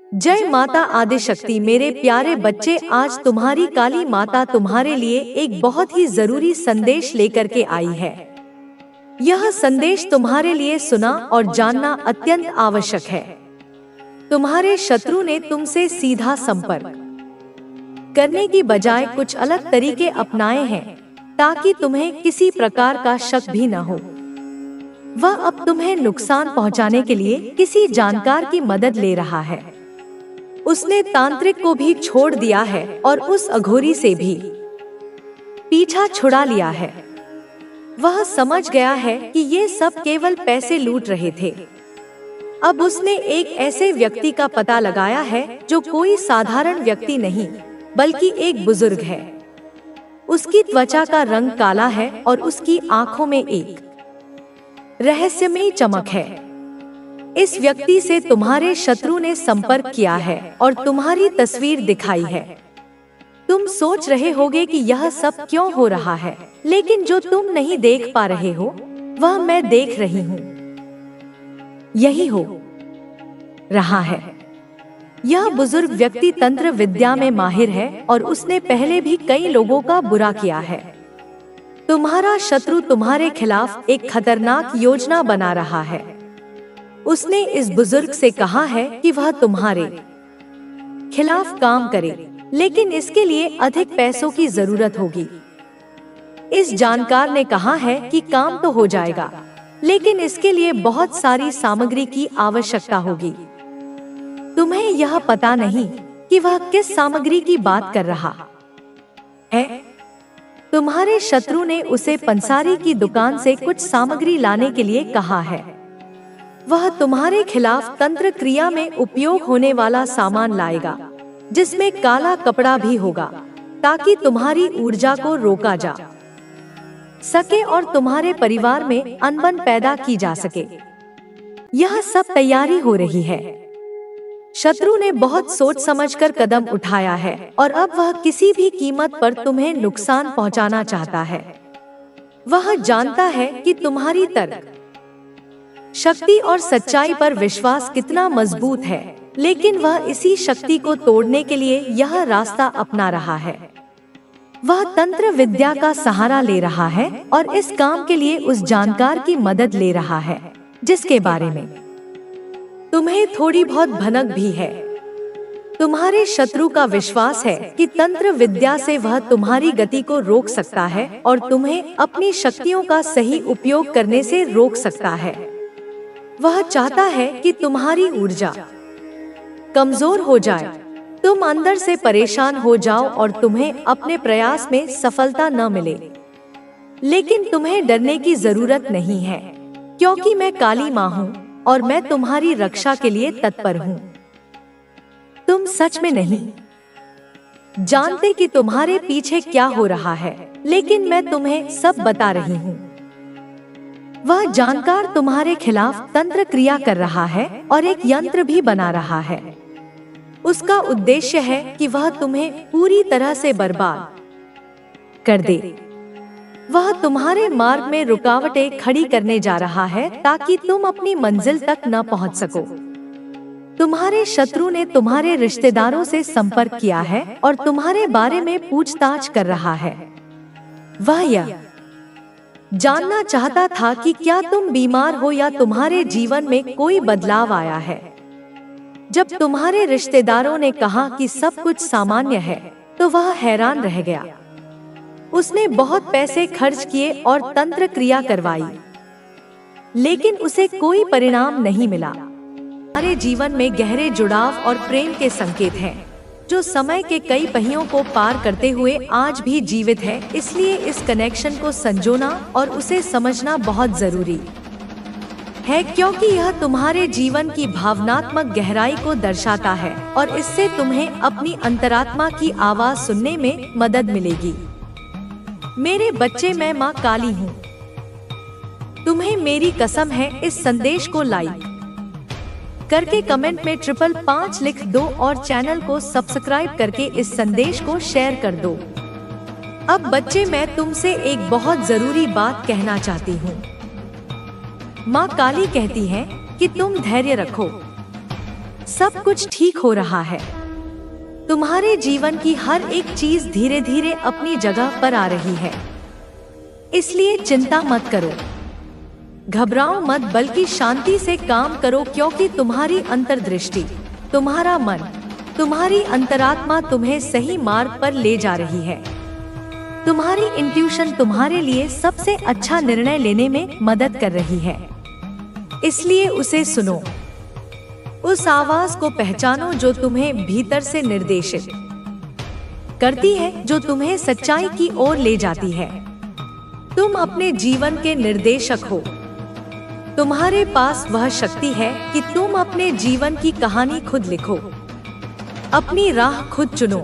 जय माता आदिशक्ति। मेरे प्यारे बच्चे, आज तुम्हारी काली माता तुम्हारे लिए एक बहुत ही जरूरी संदेश लेकर के आई है। यह संदेश तुम्हारे लिए सुना और जानना अत्यंत आवश्यक है। तुम्हारे शत्रु ने तुमसे सीधा संपर्क करने की बजाय कुछ अलग तरीके अपनाए हैं ताकि तुम्हें किसी प्रकार का शक भी न हो। वह अब तुम्हें नुकसान पहुंचाने के लिए किसी जानकार की मदद ले रहा है। उसने तांत्रिक को भी छोड़ दिया है और उस अघोरी से भी पीछा छुड़ा लिया है। वह समझ गया है कि ये सब केवल पैसे लूट रहे थे। अब उसने एक ऐसे व्यक्ति का पता लगाया है जो कोई साधारण व्यक्ति नहीं बल्कि एक बुजुर्ग है। उसकी त्वचा का रंग काला है और उसकी आंखों में एक रहस्यमयी चमक है। इस व्यक्ति से तुम्हारे शत्रु ने संपर्क किया है और तुम्हारी तस्वीर दिखाई है। तुम सोच रहे होगे कि यह सब क्यों हो रहा है, लेकिन जो तुम नहीं देख पा रहे हो वह मैं देख रही हूँ। यही हो रहा है। यह बुजुर्ग व्यक्ति तंत्र विद्या में माहिर है और उसने पहले भी कई लोगों का बुरा किया है। तुम्हारा शत्रु तुम्हारे खिलाफ एक खतरनाक योजना बना रहा है। उसने इस बुजुर्ग से कहा है कि वह तुम्हारे खिलाफ काम करे, लेकिन इसके लिए अधिक पैसों की जरूरत होगी। इस जानकार ने कहा है कि काम तो हो जाएगा, लेकिन इसके लिए बहुत सारी सामग्री की आवश्यकता होगी। तुम्हें यह पता नहीं कि वह किस सामग्री की बात कर रहा है। तुम्हारे शत्रु ने उसे पंसारी की दुकान से कुछ सामग्री लाने के लिए कहा है। वह तुम्हारे खिलाफ तंत्र क्रिया में उपयोग होने वाला सामान लाएगा, जिसमें काला कपड़ा भी होगा, ताकि तुम्हारी ऊर्जा को रोका जा सके और तुम्हारे परिवार में अनबन पैदा की जा सके। यह सब तैयारी हो रही है। शत्रु ने बहुत सोच समझकर कदम उठाया है और अब वह किसी भी कीमत पर तुम्हें नुकसान पहुंचाना चाहता है। वह जानता है कि तुम्हारी तर्क शक्ति और सच्चाई पर विश्वास कितना मजबूत है, लेकिन वह इसी शक्ति को तोड़ने के लिए यह रास्ता अपना रहा है। वह तंत्र विद्या का सहारा ले रहा है और इस काम के लिए उस जानकार की मदद ले रहा है, जिसके बारे में तुम्हें थोड़ी बहुत भनक भी है। तुम्हारे शत्रु का विश्वास है कि तंत्र विद्या से वह तुम्हारी गति को रोक सकता है और तुम्हें अपनी शक्तियों का सही उपयोग करने से रोक सकता है। वह चाहता है कि तुम्हारी ऊर्जा कमजोर हो जाए, तुम अंदर से परेशान हो जाओ और तुम्हें अपने प्रयास में सफलता न मिले। लेकिन तुम्हें डरने की जरूरत नहीं है, क्योंकि मैं काली माँ हूँ और मैं तुम्हारी रक्षा के लिए तत्पर हूँ। तुम सच में नहीं जानते कि तुम्हारे पीछे क्या हो रहा है, लेकिन मैं तुम्हें सब बता रही हूँ। वह जानकार तुम्हारे खिलाफ तंत्र क्रिया कर रहा है और एक यंत्र भी बना रहा है। उसका उद्देश्य है कि वह तुम्हें पूरी तरह से बर्बाद कर दे। वह तुम्हारे मार्ग में रुकावटें खड़ी करने जा रहा है ताकि तुम अपनी मंजिल तक न पहुंच सको। तुम्हारे शत्रु ने तुम्हारे रिश्तेदारों से संपर्क किया है और तुम्हारे बारे में पूछताछ कर रहा है। वह यह जानना चाहता था कि क्या तुम बीमार हो या तुम्हारे जीवन में कोई बदलाव आया है। जब तुम्हारे रिश्तेदारों ने कहा कि सब कुछ सामान्य है, तो वह हैरान रह गया। उसने बहुत पैसे खर्च किए और तंत्र क्रिया करवाई, लेकिन उसे कोई परिणाम नहीं मिला। हमारे जीवन में गहरे जुड़ाव और प्रेम के संकेत हैं, जो समय के कई पहियों को पार करते हुए आज भी जीवित है। इसलिए इस कनेक्शन को संजोना और उसे समझना बहुत जरूरी है, क्योंकि यह तुम्हारे जीवन की भावनात्मक गहराई को दर्शाता है और इससे तुम्हें अपनी अंतरात्मा की आवाज सुनने में मदद मिलेगी। मेरे बच्चे, मैं माँ काली हूँ। तुम्हें मेरी कसम है, इस संदेश को लाइक करके कमेंट में 555 लिख दो और चैनल को सब्सक्राइब करके इस संदेश को शेयर कर दो। अब बच्चे, मैं तुमसे एक बहुत जरूरी बात कहना चाहती हूँ। माँ काली कहती है कि तुम धैर्य रखो, सब कुछ ठीक हो रहा है। तुम्हारे जीवन की हर एक चीज धीरे धीरे अपनी जगह पर आ रही है। इसलिए चिंता मत करो, घबराओ मत, बल्कि शांति से काम करो, क्योंकि तुम्हारी अंतर्दृष्टि, तुम्हारा मन, तुम्हारी अंतरात्मा तुम्हें सही मार्ग पर ले जा रही है। तुम्हारी इंट्यूशन तुम्हारे लिए सबसे अच्छा निर्णय लेने में मदद कर रही है, इसलिए उसे सुनो। उस आवाज को पहचानो जो तुम्हें भीतर से निर्देशित करती है, जो तुम्हें सच्चाई की ओर ले जाती है। तुम अपने जीवन के निर्देशक हो। तुम्हारे पास वह शक्ति है कि तुम अपने जीवन की कहानी खुद लिखो, अपनी राह खुद चुनो।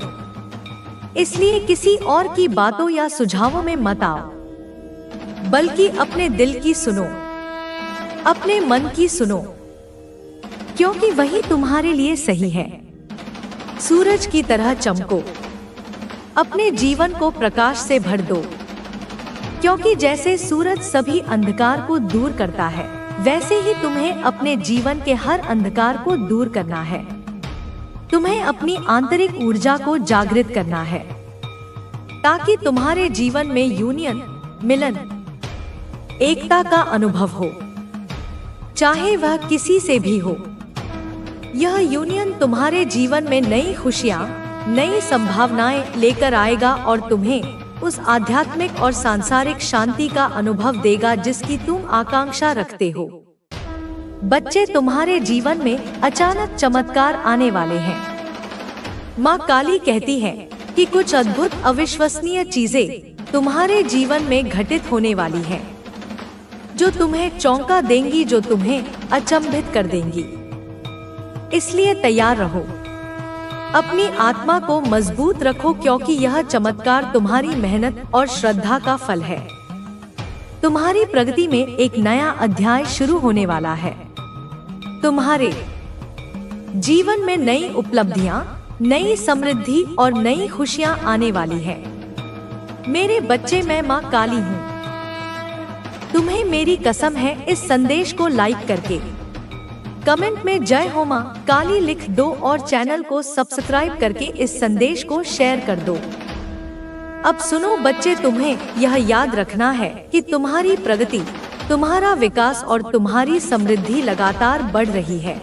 इसलिए किसी और की बातों या सुझावों में मत आओ, बल्कि अपने दिल की सुनो, अपने मन की सुनो, क्योंकि वही तुम्हारे लिए सही है। सूरज की तरह चमको, अपने जीवन को प्रकाश से भर दो, क्योंकि जैसे सूरज सभी अंधकार को दूर करता है, वैसे ही तुम्हें अपने जीवन के हर अंधकार को दूर करना है। तुम्हें अपनी आंतरिक ऊर्जा को जागृत करना है, ताकि तुम्हारे जीवन में यूनियन, मिलन, एकता का अनुभव हो, चाहे वह किसी से भी हो। यह यूनियन तुम्हारे जीवन में नई खुशियाँ, नई संभावनाएं लेकर आएगा और तुम्हें उस आध्यात्मिक और सांसारिक शांति का अनुभव देगा जिसकी तुम आकांक्षा रखते हो। बच्चे, तुम्हारे जीवन में अचानक चमत्कार आने वाले हैं। माँ काली कहती है कि कुछ अद्भुत, अविश्वसनीय चीजें तुम्हारे जीवन में घटित होने वाली हैं, जो तुम्हें चौंका देंगी, जो तुम्हें अचंभित कर देंगी। इसलिए तैयार रहो, अपनी आत्मा को मजबूत रखो, क्योंकि यह चमत्कार तुम्हारी मेहनत और श्रद्धा का फल है। तुम्हारी प्रगति में एक नया अध्याय शुरू होने वाला है। तुम्हारे जीवन में नई उपलब्धियां, नई समृद्धि और नई खुशियां आने वाली है। मेरे बच्चे, मैं माँ काली हूँ। तुम्हें मेरी कसम है, इस संदेश को लाइक करके कमेंट में जय हो माँ काली लिख दो और चैनल को सब्सक्राइब करके इस संदेश को शेयर कर दो। अब सुनो बच्चे, तुम्हें यह याद रखना है कि तुम्हारी प्रगति, तुम्हारा विकास और तुम्हारी समृद्धि लगातार बढ़ रही है।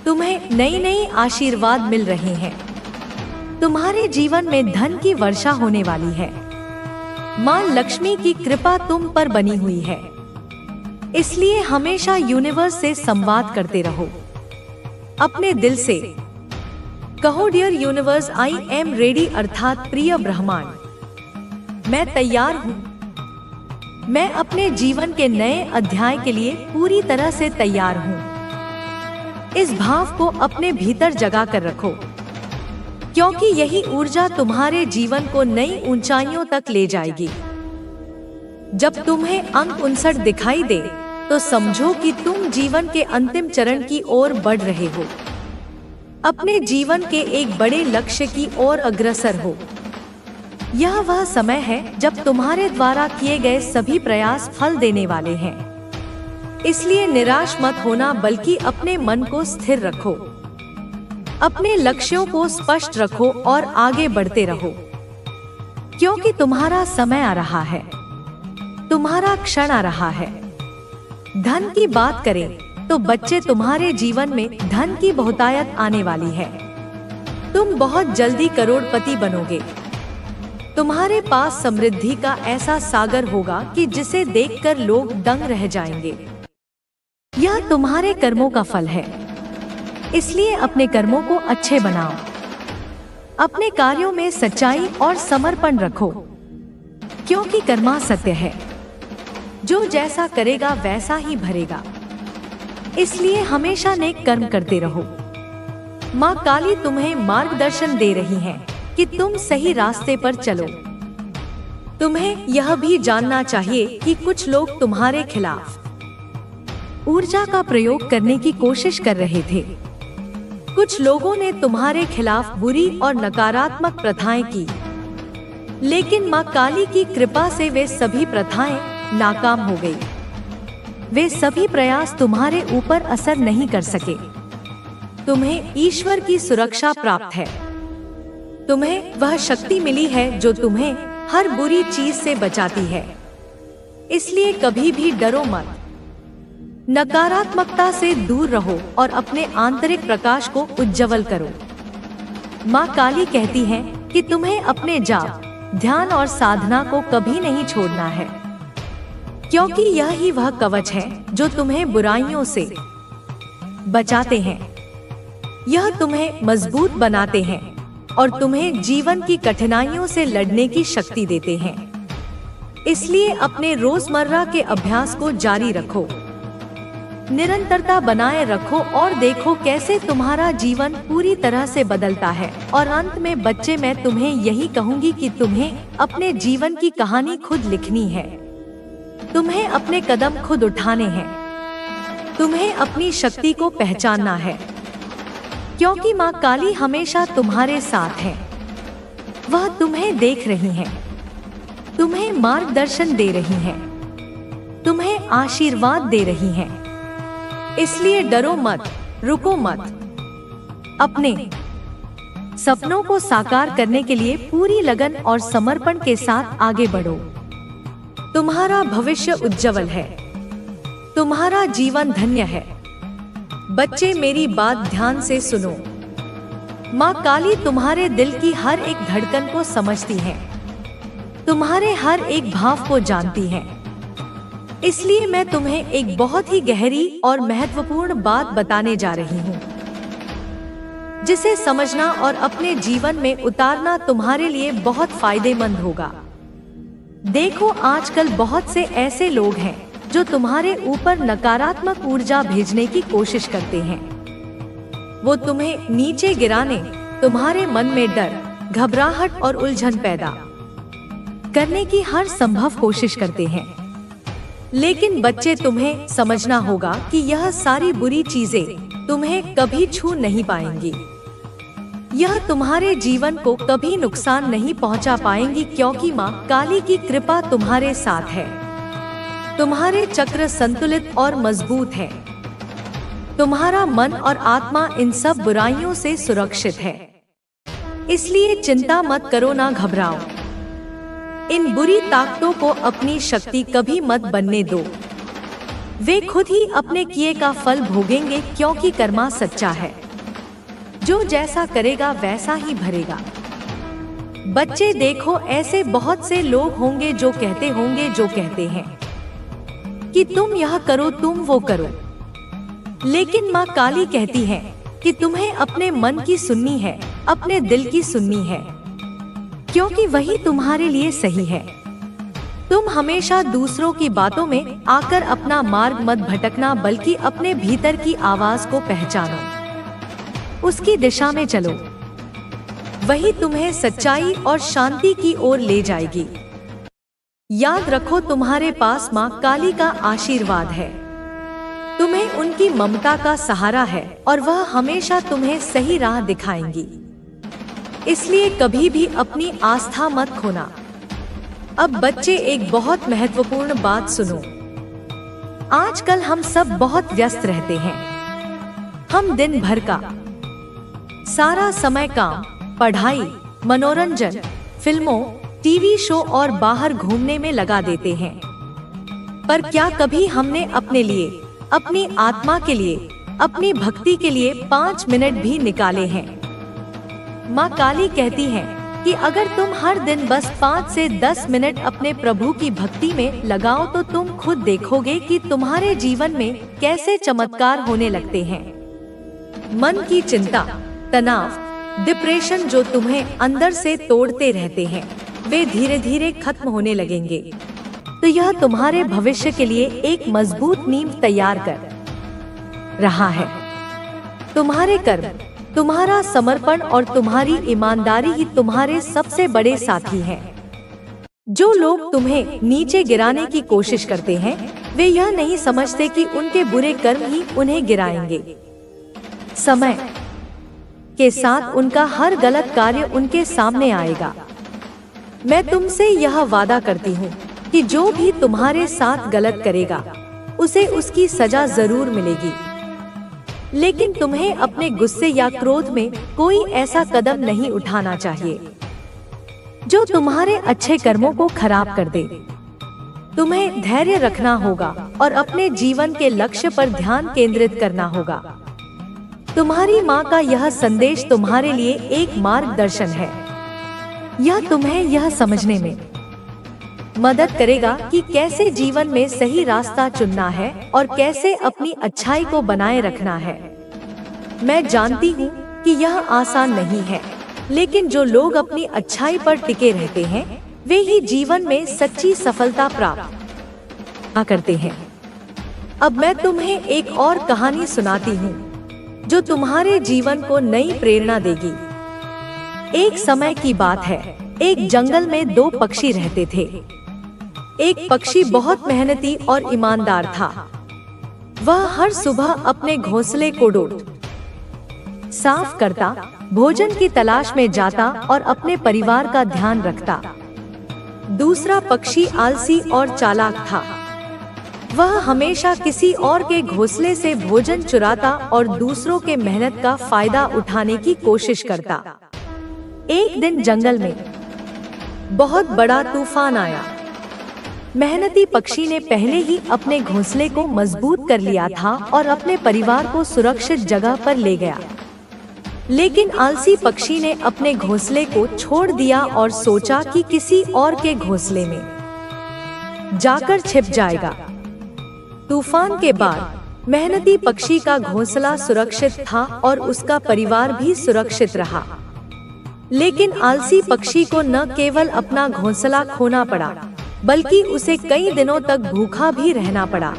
तुम्हें नई नई आशीर्वाद मिल रहे हैं। तुम्हारे जीवन में धन की वर्षा होने वाली है। माँ लक्ष्मी की कृपा तुम पर बनी हुई है। इसलिए हमेशा यूनिवर्स से संवाद करते रहो। अपने दिल से कहो, dear universe, I am ready, अर्थात प्रिय ब्रह्मांड, मैं तैयार हूँ। मैं अपने जीवन के नए अध्याय के लिए पूरी तरह से तैयार हूँ। इस भाव को अपने भीतर जगा कर रखो, क्योंकि यही ऊर्जा तुम्हारे जीवन को नई ऊंचाइयों तक ले जाएगी। जब तुम्हें अंक 59 दिखाई दे, तो समझो कि तुम जीवन के अंतिम चरण की ओर बढ़ रहे हो। अपने जीवन के एक बड़े लक्ष्य की ओर अग्रसर हो। यह वह समय है जब तुम्हारे द्वारा किए गए सभी प्रयास फल देने वाले हैं। इसलिए निराश मत होना, बल्कि अपने मन को स्थिर रखो, अपने लक्ष्यों को स्पष्ट रखो और आगे बढ़ते रहो, क्योंकि तुम्हारा समय आ रहा है, तुम्हारा क्षण आ रहा है। धन की बात करें तो बच्चे, तुम्हारे जीवन में धन की बहुतायत आने वाली है। तुम बहुत जल्दी करोड़पति बनोगे। तुम्हारे पास समृद्धि का ऐसा सागर होगा कि जिसे देखकर लोग दंग रह जाएंगे। यह तुम्हारे कर्मों का फल है। इसलिए अपने कर्मों को अच्छे बनाओ। अपने कार्यों में सच्चाई और समर्पण रखो, क्योंकि कर्मा सत्य है। जो जैसा करेगा वैसा ही भरेगा। इसलिए हमेशा नेक कर्म करते रहो। माँ काली तुम्हें मार्गदर्शन दे रही है कि तुम सही रास्ते पर चलो। तुम्हें यह भी जानना चाहिए कि कुछ लोग तुम्हारे खिलाफ ऊर्जा का प्रयोग करने की कोशिश कर रहे थे। कुछ लोगों ने तुम्हारे खिलाफ बुरी और नकारात्मक प्रथाएं की, लेकिन माँ काली की कृपा से वे सभी प्रथाएं नाकाम हो गई। वे सभी प्रयास तुम्हारे ऊपर असर नहीं कर सके। तुम्हें ईश्वर की सुरक्षा प्राप्त है। तुम्हें वह शक्ति मिली है जो तुम्हें हर बुरी चीज से बचाती है। इसलिए कभी भी डरो मत। नकारात्मकता से दूर रहो और अपने आंतरिक प्रकाश को उज्जवल करो। माँ काली कहती है कि तुम्हें अपने जाप, ध्यान और साधना को कभी नहीं छोड़ना है, क्योंकि यह ही वह कवच है जो तुम्हें बुराइयों से बचाते हैं। यह तुम्हें मजबूत बनाते हैं और तुम्हें जीवन की कठिनाइयों से लड़ने की शक्ति देते हैं। इसलिए अपने रोजमर्रा के अभ्यास को जारी रखो, निरंतरता बनाए रखो और देखो कैसे तुम्हारा जीवन पूरी तरह से बदलता है। और अंत में बच्चे, मैं तुम्हें यही कहूंगी कि तुम्हें अपने जीवन की कहानी खुद लिखनी है। तुम्हें अपने कदम खुद उठाने हैं। तुम्हें अपनी शक्ति को पहचानना है, क्योंकि माँ काली हमेशा तुम्हारे साथ है। वह तुम्हें देख रही है, तुम्हें मार्गदर्शन दे रही है, तुम्हें आशीर्वाद दे रही है। इसलिए डरो मत, रुको मत। अपने सपनों को साकार करने के लिए पूरी लगन और समर्पण के साथ आगे बढ़ो। तुम्हारा भविष्य उज्जवल है, तुम्हारा जीवन धन्य है। बच्चे, मेरी बात ध्यान से सुनो। माँ काली तुम्हारे दिल की हर एक धड़कन को समझती है, तुम्हारे हर एक भाव को जानती है। इसलिए मैं तुम्हें एक बहुत ही गहरी और महत्वपूर्ण बात बताने जा रही हूँ, जिसे समझना और अपने जीवन में उतारना तुम्हारे लिए बहुत फायदेमंद होगा। देखो, आजकल बहुत से ऐसे लोग हैं जो तुम्हारे ऊपर नकारात्मक ऊर्जा भेजने की कोशिश करते हैं। वो तुम्हें नीचे गिराने, तुम्हारे मन में डर, घबराहट और उलझन पैदा करने की हर संभव कोशिश करते हैं। लेकिन बच्चे, तुम्हें समझना होगा कि यह सारी बुरी चीजें तुम्हें कभी छू नहीं पाएंगी। यह तुम्हारे जीवन को कभी नुकसान नहीं पहुंचा पाएंगी, क्योंकि माँ काली की कृपा तुम्हारे साथ है। तुम्हारे चक्र संतुलित और मजबूत है। तुम्हारा मन और आत्मा इन सब बुराइयों से सुरक्षित है। इसलिए चिंता मत करो, ना घबराओ। इन बुरी ताकतों को अपनी शक्ति कभी मत बनने दो। वे खुद ही अपने किए का फल भोगेंगे, क्योंकि कर्मा सच्चा है। जो जैसा करेगा वैसा ही भरेगा। बच्चे देखो, ऐसे बहुत से लोग होंगे जो कहते हैं कि तुम यह करो, तुम वो करो। लेकिन माँ काली कहती है कि तुम्हें अपने मन की सुननी है, अपने दिल की सुननी है, क्योंकि वही तुम्हारे लिए सही है। तुम हमेशा दूसरों की बातों में आकर अपना मार्ग मत भटकना, बल्कि अपने भीतर की आवाज को पहचानो, उसकी दिशा में चलो। वही तुम्हें सच्चाई और शांति की ओर ले जाएगी। याद रखो, तुम्हारे पास माँ काली का आशीर्वाद है। तुम्हें उनकी ममता का सहारा है और वह हमेशा तुम्हें सही राह दिखाएंगी। इसलिए कभी भी अपनी आस्था मत खोना। अब बच्चे, एक बहुत महत्वपूर्ण बात सुनो। आजकल हम सब बहुत व्यस्त रहते हैं। हम दिन भर का सारा समय काम, पढ़ाई, मनोरंजन, फिल्मों, टीवी शो और बाहर घूमने में लगा देते हैं। पर क्या कभी हमने अपने लिए, अपनी आत्मा के लिए, अपनी भक्ति के लिए 5 मिनट भी निकाले हैं? माँ काली कहती है कि अगर तुम हर दिन बस 5 से 10 मिनट अपने प्रभु की भक्ति में लगाओ तो तुम खुद देखोगे कि तुम्हारे जीवन में कैसे चमत्कार होने लगते हैं। मन की चिंता, तनाव, डिप्रेशन जो तुम्हें अंदर से तोड़ते रहते हैं, वे धीरे धीरे खत्म होने लगेंगे। तो यह तुम्हारे भविष्य के लिए एक मजबूत नींव तैयार कर रहा है। तुम्हारे कर्म, तुम्हारा समर्पण और तुम्हारी ईमानदारी ही तुम्हारे सबसे बड़े साथी हैं। जो लोग तुम्हें नीचे गिराने की कोशिश करते हैं, वे यह नहीं समझते कि उनके बुरे कर्म ही उन्हें गिराएंगे। समय के साथ उनका हर गलत कार्य उनके सामने आएगा। मैं तुमसे यह वादा करती हूँ कि जो भी तुम्हारे साथ गलत करेगा, उसे उसकी सजा जरूर मिलेगी। लेकिन तुम्हें अपने गुस्से या क्रोध में कोई ऐसा कदम नहीं उठाना चाहिए जो तुम्हारे अच्छे कर्मों को खराब कर दे। तुम्हें धैर्य रखना होगा और अपने जीवन के लक्ष्य पर ध्यान केंद्रित करना होगा। तुम्हारी माँ का यह संदेश तुम्हारे लिए एक मार्गदर्शन है। यह तुम्हें यह समझने में मदद करेगा कि कैसे जीवन में सही रास्ता चुनना है और कैसे अपनी अच्छाई को बनाए रखना है। मैं जानती हूँ कि यह आसान नहीं है, लेकिन जो लोग अपनी अच्छाई पर टिके रहते हैं वे ही जीवन में सच्ची सफलता प्राप्त करते हैं। अब मैं तुम्हें एक और कहानी सुनाती हूँ जो तुम्हारे जीवन को नई प्रेरणा देगी। एक समय की बात है, एक जंगल में दो पक्षी रहते थे। एक पक्षी बहुत मेहनती और ईमानदार था। वह हर सुबह अपने घोंसले को साफ करता, भोजन की तलाश में जाता और अपने परिवार का ध्यान रखता। दूसरा पक्षी आलसी और चालाक था। वह हमेशा किसी और के घोंसले से भोजन चुराता और दूसरों के मेहनत का फायदा उठाने की कोशिश करता। एक दिन जंगल में बहुत बड़ा तूफान आया। मेहनती पक्षी ने पहले ही अपने घोंसले को मजबूत कर लिया था और अपने परिवार को सुरक्षित जगह पर ले गया। लेकिन आलसी पक्षी ने अपने घोंसले को छोड़ दिया और सोचा कि किसी और के घोंसले में जाकर छिप जाएगा। तूफान के बाद मेहनती पक्षी का घोंसला सुरक्षित था और उसका परिवार भी सुरक्षित रहा। लेकिन आलसी पक्षी को न केवल अपना घोंसला खोना पड़ा, बल्कि उसे कई दिनों तक भूखा भी रहना पड़ा।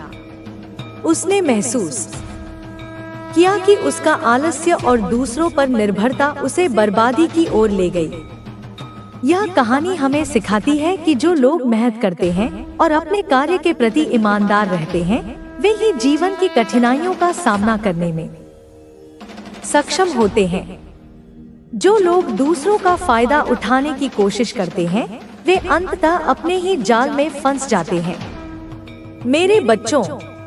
उसने महसूस किया कि उसका आलस्य और दूसरों पर निर्भरता उसे बर्बादी की ओर ले गई। यह कहानी हमें सिखाती है कि जो लोग मेहनत करते हैं और अपने कार्य के प्रति ईमानदार रहते हैं, वे ही जीवन की कठिनाइयों का सामना करने में सक्षम होते हैं। जो लोग दूसरों का फायदा उठाने की कोशिश करते हैं, वे अंततः अपने ही जाल में फंस जाते हैं। मेरे बच्चों,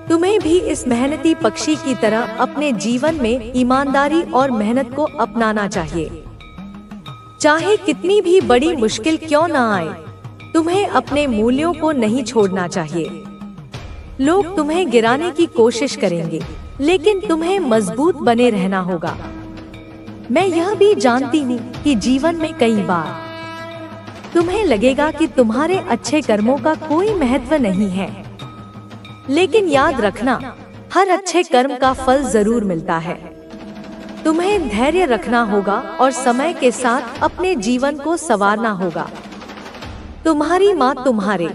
तुम्हें भी इस मेहनती पक्षी की तरह अपने जीवन में ईमानदारी और मेहनत को अपनाना चाहिए। चाहे कितनी भी बड़ी मुश्किल क्यों न आए, तुम्हें अपने मूल्यों को नहीं छोड़ना चाहिए। लोग तुम्हें गिराने की कोशिश करेंगे, लेकिन तुम्हें मजबूत बने रहना होगा। मैं यह भी जानती हूँ कि जीवन में कई बार तुम्हें लगेगा कि तुम्हारे अच्छे कर्मों का कोई महत्व नहीं है, लेकिन याद रखना, हर अच्छे कर्म का फल जरूर मिलता है। तुम्हें धैर्य रखना होगा और समय के साथ अपने जीवन को संवारना होगा। तुम्हारी माँ तुम्हारे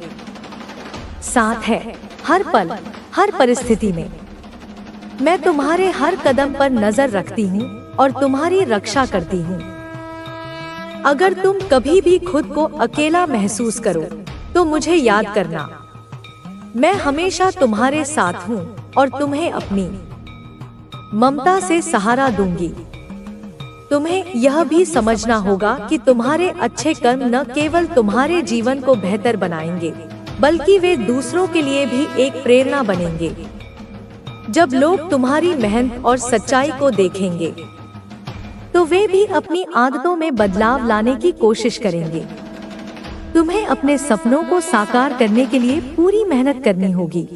साथ है, हर पल, हर परिस्थिति में। मैं तुम्हारे हर कदम पर नजर रखती हूँ और तुम्हारी रक्षा करती हूँ। अगर तुम कभी भी खुद को अकेला महसूस करो, तो मुझे याद करना। मैं हमेशा तुम्हारे साथ हूँ और तुम्हें अपनी ममता से सहारा दूंगी। तुम्हें यह भी समझना होगा कि तुम्हारे अच्छे कर्म न केवल तुम्हारे जीवन को बेहतर बनाएंगे, बल्कि वे दूसरों के लिए भी एक प्रेरणा बनेंगे। जब लोग तुम्हारी मेहनत और सच्चाई को देखेंगे, तो वे भी अपनी आदतों में बदलाव लाने की कोशिश करेंगे। तुम्हें अपने सपनों को साकार करने के लिए पूरी मेहनत करनी होगी।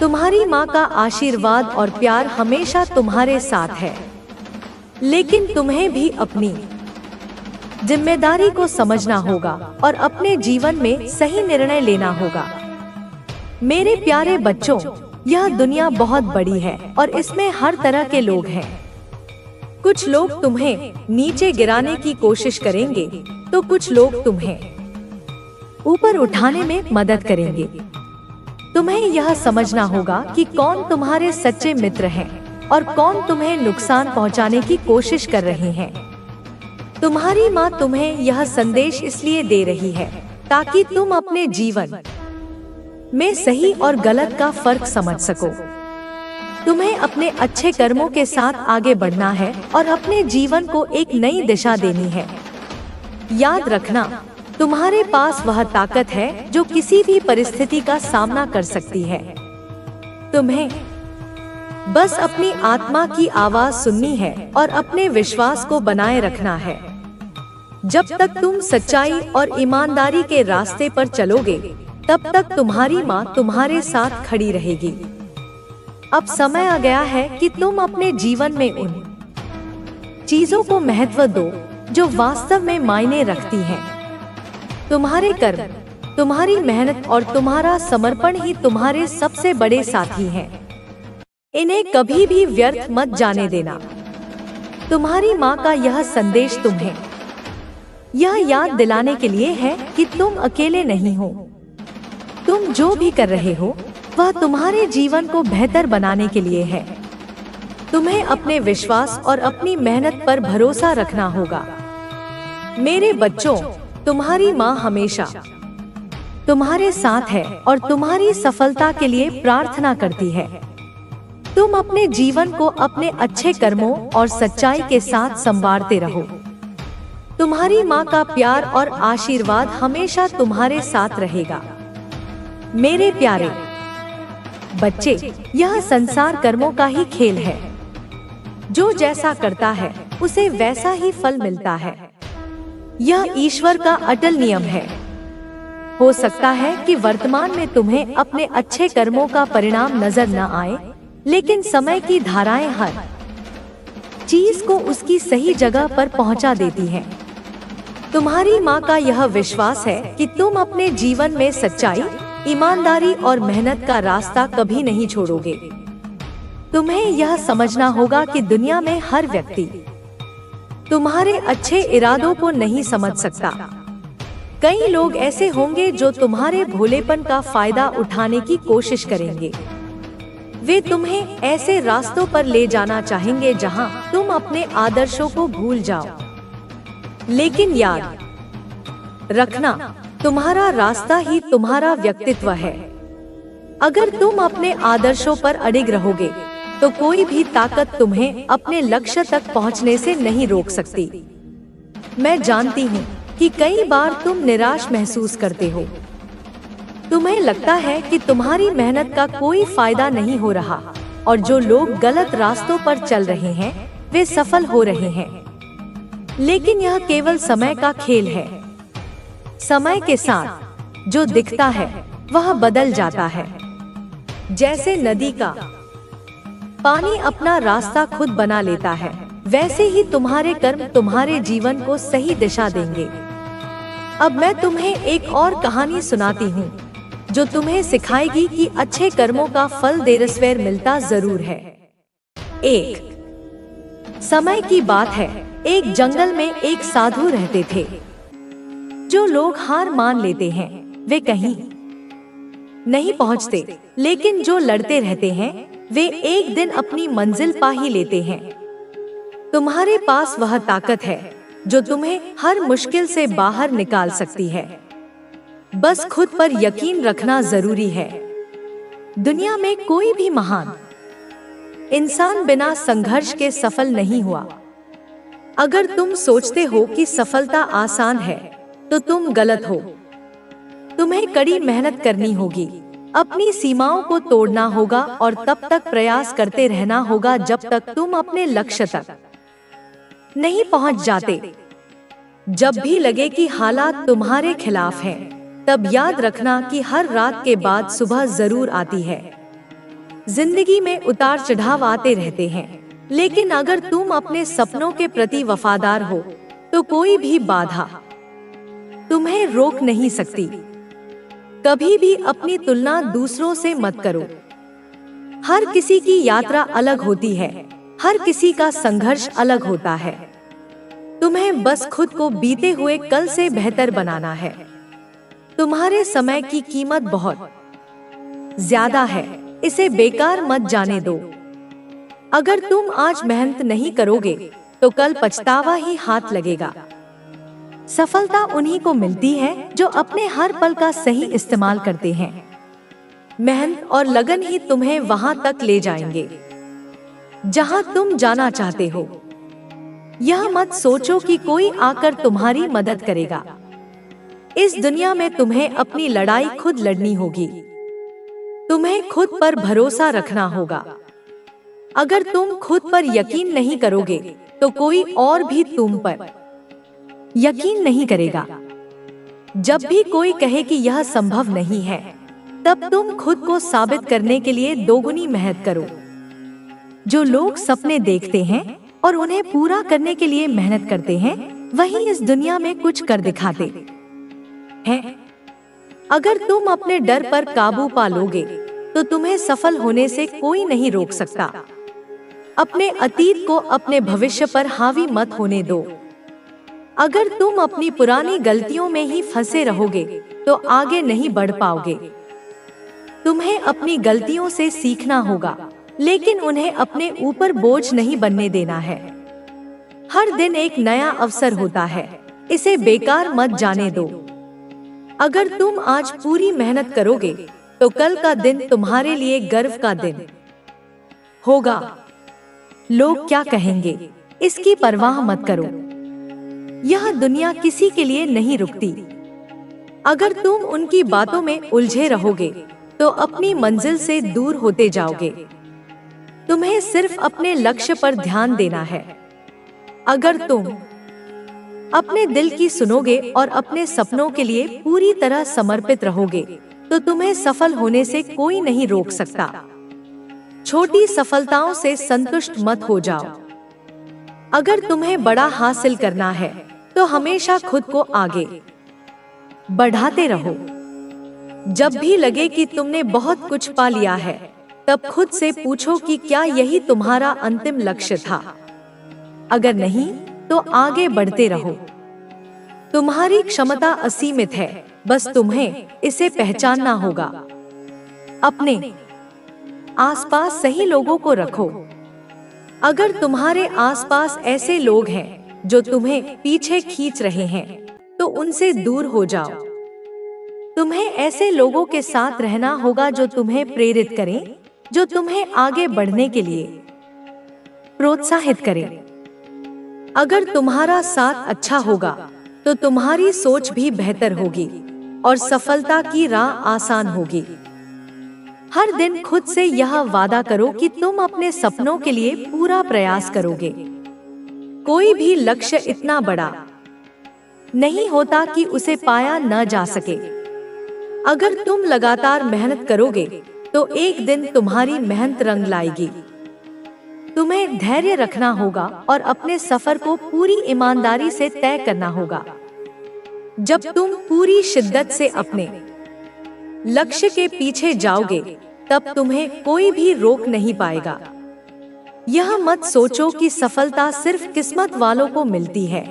तुम्हारी माँ का आशीर्वाद और प्यार हमेशा तुम्हारे साथ है, लेकिन तुम्हें भी अपनी जिम्मेदारी को समझना होगा और अपने जीवन में सही निर्णय लेना होगा। मेरे प्यारे बच्चों, यह दुनिया बहुत बड़ी है और इसमें हर तरह के लोग हैं। कुछ लोग तुम्हें नीचे गिराने की कोशिश करेंगे, तो कुछ लोग तुम्हें ऊपर उठाने में मदद करेंगे। तुम्हें यह समझना होगा कि कौन तुम्हारे सच्चे मित्र हैं और कौन तुम्हें नुकसान पहुंचाने की कोशिश कर रहे हैं। तुम्हारी माँ तुम्हें यह संदेश इसलिए दे रही है ताकि तुम अपने जीवन में सही और गलत का फर्क समझ सको। तुम्हें अपने अच्छे कर्मों के साथ आगे बढ़ना है और अपने जीवन को एक नई दिशा देनी है। याद रखना, तुम्हारे पास वह ताकत है जो किसी भी परिस्थिति का सामना कर सकती है। तुम्हें बस अपनी आत्मा की आवाज सुननी है और अपने विश्वास को बनाए रखना है। जब तक तुम सच्चाई और ईमानदारी के रास्ते पर चलोगे, तब तक तुम्हारी माँ तुम्हारे साथ खड़ी रहेगी। अब समय आ गया है कि तुम अपने जीवन में उन चीजों को महत्व दो जो वास्तव में मायने रखती हैं। तुम्हारे कर्म, तुम्हारी मेहनत और तुम्हारा समर्पण ही तुम्हारे सबसे बड़े साथी हैं। इन्हें कभी भी व्यर्थ मत जाने देना। तुम्हारी माँ का यह संदेश तुम्हें यह याद दिलाने के लिए है कि तुम अकेले नहीं हो। तुम जो भी कर रहे हो वह तुम्हारे जीवन को बेहतर बनाने के लिए है। तुम्हें अपने विश्वास और अपनी मेहनत पर भरोसा रखना होगा। मेरे बच्चों, तुम्हारी माँ हमेशा तुम्हारे साथ है और तुम्हारी सफलता के लिए प्रार्थना करती है। तुम अपने जीवन को अपने अच्छे कर्मों और सच्चाई के साथ संवारते रहो। तुम्हारी माँ का प्यार और आशीर्वाद हमेशा तुम्हारे साथ रहेगा। मेरे प्यारे बच्चे, यह संसार कर्मों का ही खेल है। जो जैसा करता है उसे वैसा ही फल मिलता है। यह ईश्वर का अटल नियम है। हो सकता है कि वर्तमान में तुम्हें अपने अच्छे कर्मों का परिणाम नजर न आए, लेकिन समय की धाराएं हर चीज को उसकी सही जगह पर पहुंचा देती हैं। तुम्हारी माँ का यह विश्वास है कि तुम अपने जीवन में सच्चाई, ईमानदारी और मेहनत का रास्ता कभी नहीं छोड़ोगे। तुम्हें यह समझना होगा कि दुनिया में हर व्यक्ति तुम्हारे अच्छे इरादों को नहीं समझ सकता। कई लोग ऐसे होंगे जो तुम्हारे भोलेपन का फायदा उठाने की कोशिश करेंगे। वे तुम्हें ऐसे रास्तों पर ले जाना चाहेंगे जहां तुम अपने आदर्शों को भूल जाओ। लेकिन याद रखना, तुम्हारा रास्ता ही तुम्हारा व्यक्तित्व है। अगर तुम अपने आदर्शों पर अडिग रहोगे तो कोई भी ताकत तुम्हें अपने लक्ष्य तक पहुंचने से नहीं रोक सकती। मैं जानती हूँ कि कई बार तुम निराश महसूस करते हो। तुम्हें लगता है कि तुम्हारी मेहनत का कोई फायदा नहीं हो रहा और जो लोग गलत रास्तों पर चल रहे हैं वे सफल हो रहे हैं। लेकिन यह केवल समय का खेल है। समय के साथ जो दिखता है वह बदल जाता है। जैसे नदी का पानी अपना रास्ता खुद बना लेता है, वैसे ही तुम्हारे कर्म तुम्हारे जीवन को सही दिशा देंगे। अब मैं तुम्हें एक और कहानी सुनाती हूँ जो तुम्हें सिखाएगी कि अच्छे कर्मों का फल देर सवेर मिलता जरूर है। एक समय की बात है, एक जंगल में एक साधु रहते थे। जो लोग हार मान लेते हैं वे कहीं नहीं पहुंचते, लेकिन जो लड़ते रहते हैं वे एक दिन अपनी मंजिल पा ही लेते हैं। तुम्हारे पास वह ताकत है जो तुम्हें हर मुश्किल से बाहर निकाल सकती है। बस खुद पर यकीन रखना जरूरी है। दुनिया में कोई भी महान इंसान बिना संघर्ष के सफल नहीं हुआ। अगर तुम सोचते हो कि सफलता आसान है तो तुम गलत हो। तुम्हें कड़ी मेहनत करनी होगी, अपनी सीमाओं को तोड़ना होगा और तब तक प्रयास करते रहना होगा जब तक तुम अपने लक्ष्य तक नहीं पहुंच जाते। जब भी लगे कि हालात तुम्हारे खिलाफ हैं, तब याद रखना कि हर रात के बाद सुबह जरूर आती है। जिंदगी में उतार चढ़ाव आते रहते हैं, लेकिन अगर तुम अपने सपनों के प्रति वफादार हो तो कोई भी बाधा तुम्हें रोक नहीं सकती। कभी भी अपनी तुलना दूसरों से मत करो। हर किसी की यात्रा अलग होती है, हर किसी का संघर्ष अलग होता है। तुम्हें बस खुद को बीते हुए कल से बेहतर बनाना है। तुम्हारे समय की कीमत बहुत ज्यादा है, इसे बेकार मत जाने दो। अगर तुम आज मेहनत नहीं करोगे तो कल पछतावा ही हाथ लगेगा। सफलता उन्हीं को मिलती है जो अपने हर पल का सही इस्तेमाल करते हैं। मेहनत और लगन ही तुम्हें वहां तक ले जाएंगे जहां तुम जाना चाहते हो। यह मत सोचो कि कोई आकर तुम्हारी मदद करेगा। इस दुनिया में तुम्हें अपनी लड़ाई खुद लड़नी होगी। तुम्हें खुद पर भरोसा रखना होगा। अगर तुम खुद पर यकीन नहीं करोगे तो कोई और भी तुम पर यकीन नहीं करेगा। जब भी कोई कहे कि यह संभव नहीं है, तब तुम खुद को साबित करने के लिए दोगुनी मेहनत करो। जो लोग सपने देखते हैं और उन्हें पूरा करने के लिए मेहनत करते हैं, वही इस दुनिया में कुछ कर दिखाते हैं। अगर तुम अपने डर पर काबू पा लोगे, तो तुम्हें सफल होने से कोई नहीं रोक सकता। अपने अतीत को अपने भविष्य पर हावी मत होने दो। अगर तुम अपनी पुरानी गलतियों में ही फंसे रहोगे, तो आगे नहीं बढ़ पाओगे। तुम्हें अपनी गलतियों से सीखना होगा, लेकिन उन्हें अपने ऊपर बोझ नहीं बनने देना है। हर दिन एक नया अवसर होता है, इसे बेकार मत जाने दो। अगर तुम आज पूरी मेहनत करोगे, तो कल का दिन तुम्हारे लिए गर्व का दिन होगा। लोग क्या कहेंगे, इसकी परवाह मत करो। यह दुनिया किसी के लिए नहीं रुकती। अगर तुम उनकी बातों में उलझे रहोगे, तो अपनी मंजिल से दूर होते जाओगे। तुम्हें सिर्फ अपने लक्ष्य पर ध्यान देना है। अगर तुम अपने दिल की सुनोगे और अपने सपनों के लिए पूरी तरह समर्पित रहोगे, तो तुम्हें सफल होने से कोई नहीं रोक सकता। छोटी सफलताओं से संतुष्ट मत हो जाओ। अगर तुम्हें बड़ा हासिल करना है, तो हमेशा खुद को आगे बढ़ाते रहो। जब भी लगे कि तुमने बहुत कुछ पा लिया है, तब खुद से पूछो कि क्या यही तुम्हारा अंतिम लक्ष्य था। अगर नहीं, तो आगे बढ़ते रहो। तुम्हारी क्षमता असीमित है, बस तुम्हें इसे पहचानना होगा। अपने आसपास सही लोगों को रखो। अगर तुम्हारे आसपास ऐसे लोग हैं जो तुम्हें पीछे खींच रहे हैं, तो उनसे दूर हो जाओ। तुम्हें ऐसे लोगों के साथ रहना होगा जो तुम्हें प्रेरित करें, जो तुम्हें आगे बढ़ने के लिए प्रोत्साहित करें। अगर तुम्हारा साथ अच्छा होगा, तो तुम्हारी सोच भी बेहतर होगी और सफलता की राह आसान होगी। हर दिन खुद से यह वादा करो कि तुम अपने सपनों के लिए पूरा प्रयास करोगे। कोई भी लक्ष्य इतना बड़ा नहीं होता कि उसे पाया न जा सके। अगर तुम लगातार मेहनत करोगे, तो एक दिन तुम्हारी मेहनत रंग लाएगी। तुम्हें धैर्य रखना होगा और अपने सफर को पूरी ईमानदारी से तय करना होगा। जब तुम पूरी शिद्दत से अपने लक्ष्य के पीछे जाओगे, तब तुम्हें कोई भी रोक नहीं पाएगा। यह मत सोचो कि सफलता सिर्फ किस्मत वालों को मिलती है।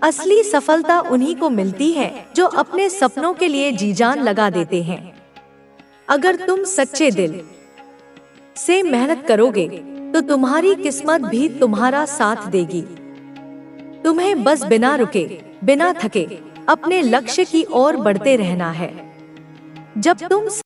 असली सफलता उन्हीं को मिलती है जो अपने सपनों के लिए जी जान लगा देते हैं। अगर तुम सच्चे दिल से मेहनत करोगे, तो तुम्हारी किस्मत भी तुम्हारा साथ देगी। तुम्हें बस बिना रुके, बिना थके अपने लक्ष्य की ओर बढ़ते रहना है। जब तुम